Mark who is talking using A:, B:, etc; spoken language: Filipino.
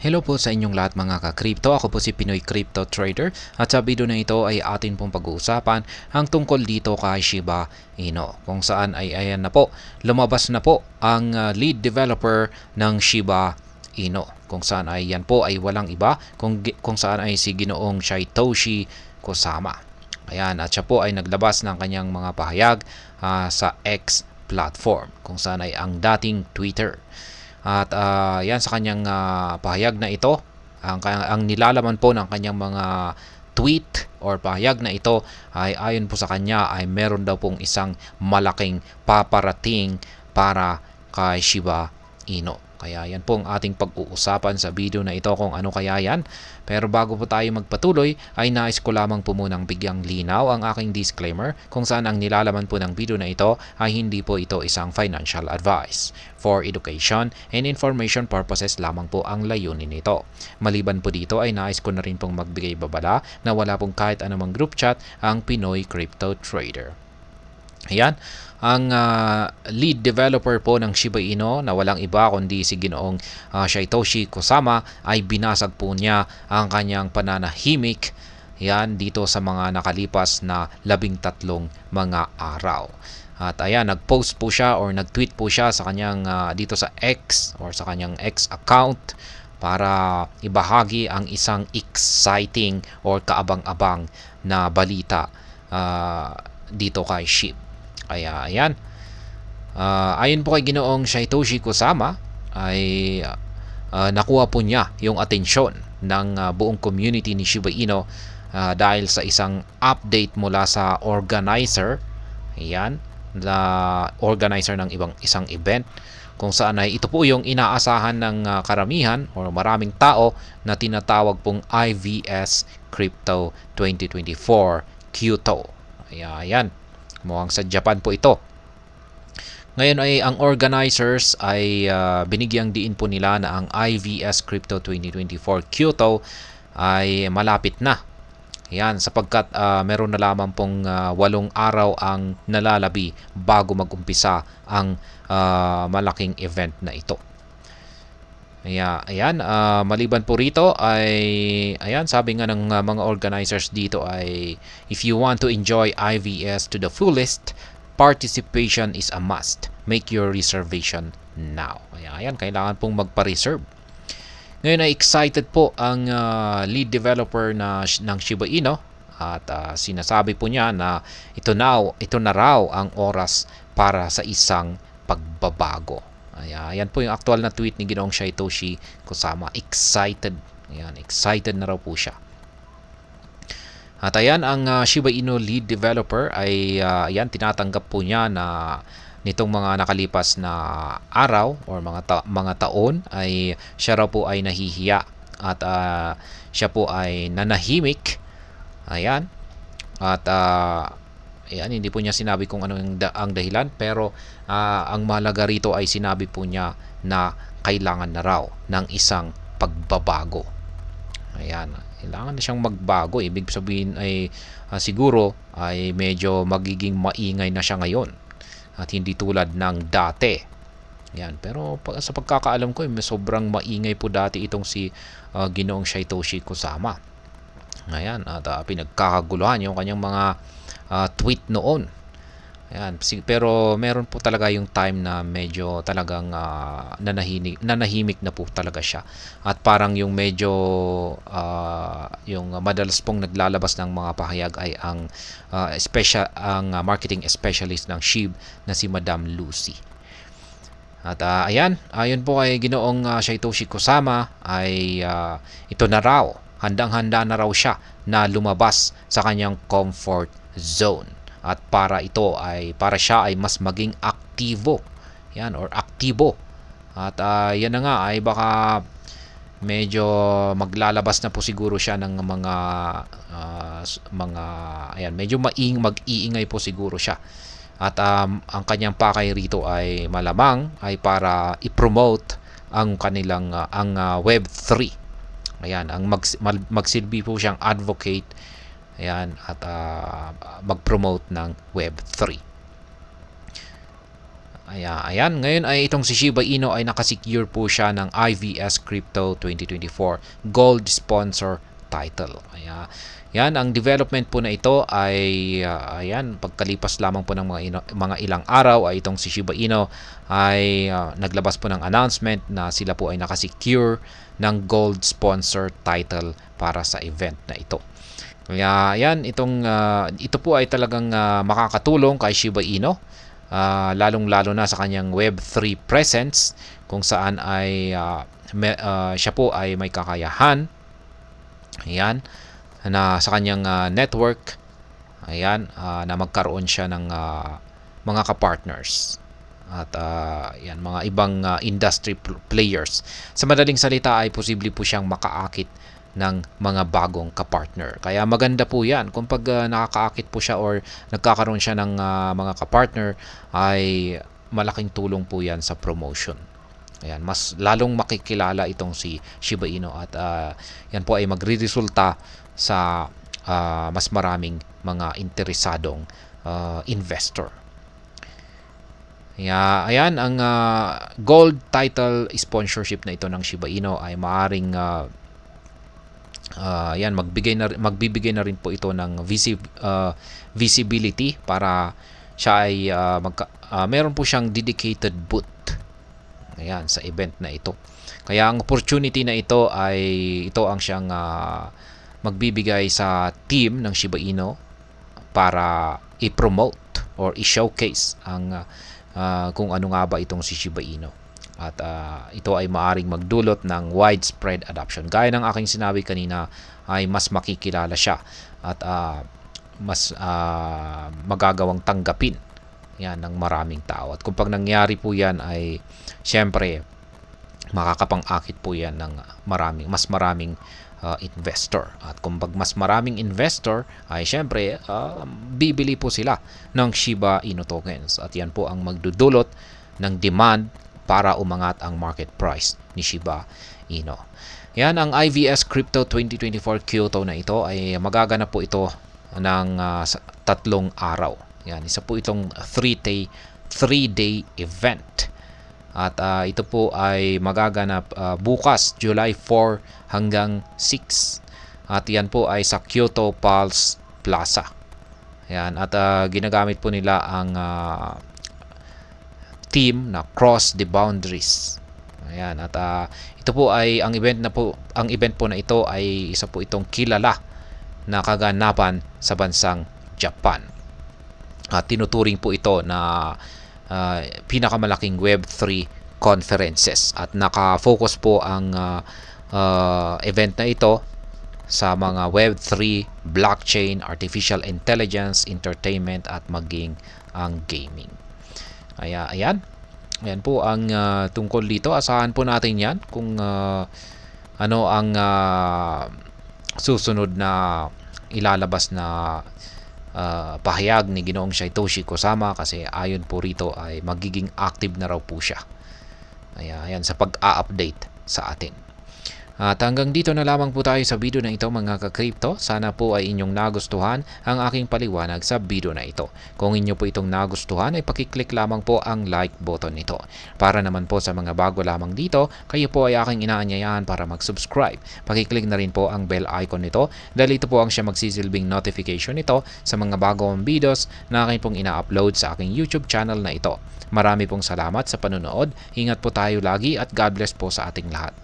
A: Hello po sa inyong lahat mga ka-crypto. Ako po si Pinoy Crypto Trader at sa video na ito ay atin pong pag-uusapan ang tungkol dito kay Shiba Inu, kung saan ay ayan na po, lumabas na po ang lead developer ng Shiba Inu, kung saan ay yan po ay walang iba kung saan ay si Ginoong Satoshi Kusama. Ayan, at siya po ay naglabas ng kanyang mga pahayag sa X platform, kung saan ay ang dating Twitter. At yan sa kanyang pahayag na ito, ang nilalaman po ng kanyang mga tweet or pahayag na ito ay ayon po sa kanya ay meron daw pong isang malaking paparating para kay Shiba Inu. Kaya yan po ang ating pag-uusapan sa video na ito, kung ano kaya yan. Pero bago po tayo magpatuloy ay nais ko lamang po munang bigyang linaw ang aking disclaimer, kung saan ang nilalaman po ng video na ito ay hindi po ito isang financial advice. For education and information purposes lamang po ang layunin nito. Maliban po dito ay nais ko na rin pong magbigay babala na wala pong kahit anumang group chat ang Pinoy Crypto Trader. Ayan, ang lead developer po ng Shiba Inu na walang iba kundi si Ginoong Satoshi Kusama ay binasag po niya ang kanyang pananahimik yan dito sa mga nakalipas na 13 mga araw. At ayan, nag-post po siya or nag-tweet po siya sa kanyang dito sa X or sa kanyang X account para ibahagi ang isang exciting or kaabang-abang na balita dito kay SHIB. Kaya ayan, ayon po kay Ginoong Satoshi Kusama ay nakuha po niya yung atensyon ng buong community ni Shiba Inu dahil sa isang update mula sa organizer, ayan, na organizer ng isang event, kung saan ay ito po yung inaasahan ng karamihan o maraming tao na tinatawag pong IVS Crypto 2024 Kyoto. Ayan, mukhang sa Japan po ito. Ngayon ay ang organizers ay binigyang diin po nila na ang IVS Crypto 2024 Kyoto ay malapit na. Yan, sapagkat meron na lamang pong 8 araw ang nalalabi bago mag-umpisa ang malaking event na ito. Ayan, maliban po rito ay ayan, sabi nga ng mga organizers dito ay if you want to enjoy IVS to the fullest, participation is a must. Make your reservation now. Ayan, kailangan pong magpa-reserve. Ngayon ay excited po ang lead developer ng Shiba Inu at sinasabi po niya na ito na raw ang oras para sa isang pagbabago. Ayan po yung actual na tweet ni Ginoong Satoshi Kusama. Excited. Ayan, excited na raw po siya. At ayan, ang Shiba Inu lead developer ay ayan, tinatanggap po niya na nitong mga nakalipas na araw or mga taon ay siya raw po ay nahihiya at siya po ay nanahimik. Ayan. At ayan, hindi po niya sinabi kung ano ang dahilan, pero ang mahalaga rito ay sinabi po niya na kailangan na raw ng isang pagbabago. Ayan, kailangan na siyang magbago. Ibig sabihin ay siguro ay medyo magiging maingay na siya ngayon at hindi tulad ng dati. Ayan, pero sa pagkakaalam ko sobrang maingay po dati itong si Ginoong Satoshi Kusama. Ayan, at pinagkakaguluhan yung kanyang mga tweet noon. Ayan, pero meron po talaga yung time na medyo talagang nanahimik na po talaga siya. At parang yung medyo yung madalas pong naglalabas ng mga pahayag ay ang marketing specialist ng SHIB na si Madam Lucy. At ayan, ayon po kay Ginoong Satoshi Kusama ay ito na raw, handang-handa na raw siya na lumabas sa kanyang comfort zone. At para siya ay mas maging aktibo. Yan, or aktibo. At yan na nga ay baka medyo maglalabas na po siguro siya ng mga ayan, medyo mag-iingay po siguro siya. At ang kanyang pakay rito ay malamang ay para i-promote ang kanilang ang Web3. Ayan, ang magsilbi po siyang advocate. Ayan, at mag-promote ng Web3. Ayan. Ngayon ay itong si Shiba Inu ay nakasecure po siya ng IVS Crypto 2024 Gold Sponsor Title. Yan, ang development po na ito ay pagkalipas lamang po ng mga ilang araw ay itong si Shiba Inu ay naglabas po ng announcement na sila po ay nakasecure ng Gold Sponsor Title para sa event na ito. Kaya yan, ito po ay talagang makakatulong kay Shiba Inu, lalong-lalo na sa kanyang Web3 presence, kung saan ay siya po ay may kakayahan na sa kanyang network na magkaroon siya ng mga ka-partners at mga ibang industry players. Sa madaling salita ay posible po siyang makaakit ng mga bagong ka-partner. Kaya maganda po yan kung pag nakakaakit po siya or nagkakaroon siya ng mga ka-partner, ay malaking tulong po yan sa promotion. Mas lalong makikilala itong si Shiba Inu at yan po ay magre-resulta sa mas maraming mga interesadong investor. Ayan, ang gold title sponsorship na ito ng Shiba Inu ay maaring magbibigay na rin po ito ng visibility para siya ay meron po siyang dedicated booth sa event na ito. Kaya ang opportunity na ito ang siyang magbibigay sa team ng Shiba Inu para i-promote or i-showcase ang kung ano nga ba itong si Shiba Inu. At ito ay maaring magdulot ng widespread adoption. Gaya ng aking sinabi kanina, ay mas makikilala siya at mas magagawang tanggapin ng maraming tao. At kung pag nangyari po yan ay siyempre makakapang-akit po yan ng mas maraming investor. At kung pag mas maraming investor ay siyempre bibili po sila ng Shiba Inu tokens. At yan po ang magdudulot ng demand para umangat ang market price ni Shiba Inu. Yan, ang IVS Crypto 2024 Kyoto na ito ay magaganap po ito ng 3 araw. Yan, isa po itong 3-day event. At ito po ay magaganap bukas, July 4 hanggang 6. At yan po ay sa Kyoto Pulse Plaza. Yan, at ginagamit po nila ang team na Cross the Boundaries. Ayan, at ito po ay ang event po na ito ay isa po itong kilala na kaganapan sa bansang Japan. At tinuturing po ito na pinakamalaking Web3 conferences at naka-focus po ang event na ito sa mga Web3, blockchain, artificial intelligence, entertainment at maging ang gaming. Ayan po ang tungkol dito. Asahan po natin yan kung ano ang susunod na ilalabas na pahayag ni Ginoong Satoshi Kusama, kasi ayon po rito ay magiging active na raw po siya. Ayan, sa pag-a-update sa atin. At hanggang dito na lamang po tayo sa video na ito mga ka-crypto. Sana po ay inyong nagustuhan ang aking paliwanag sa video na ito. Kung inyo po itong nagustuhan ay pakiclick lamang po ang like button nito. Para naman po sa mga bago lamang dito, kayo po ay aking inaanyayahan para mag-subscribe. Pakiclick na rin po ang bell icon nito dahil ito po ang siya magsisilbing notification nito sa mga bagong videos na aking pong ina-upload sa aking YouTube channel na ito. Marami pong salamat sa panonood. Ingat po tayo lagi at God bless po sa ating lahat.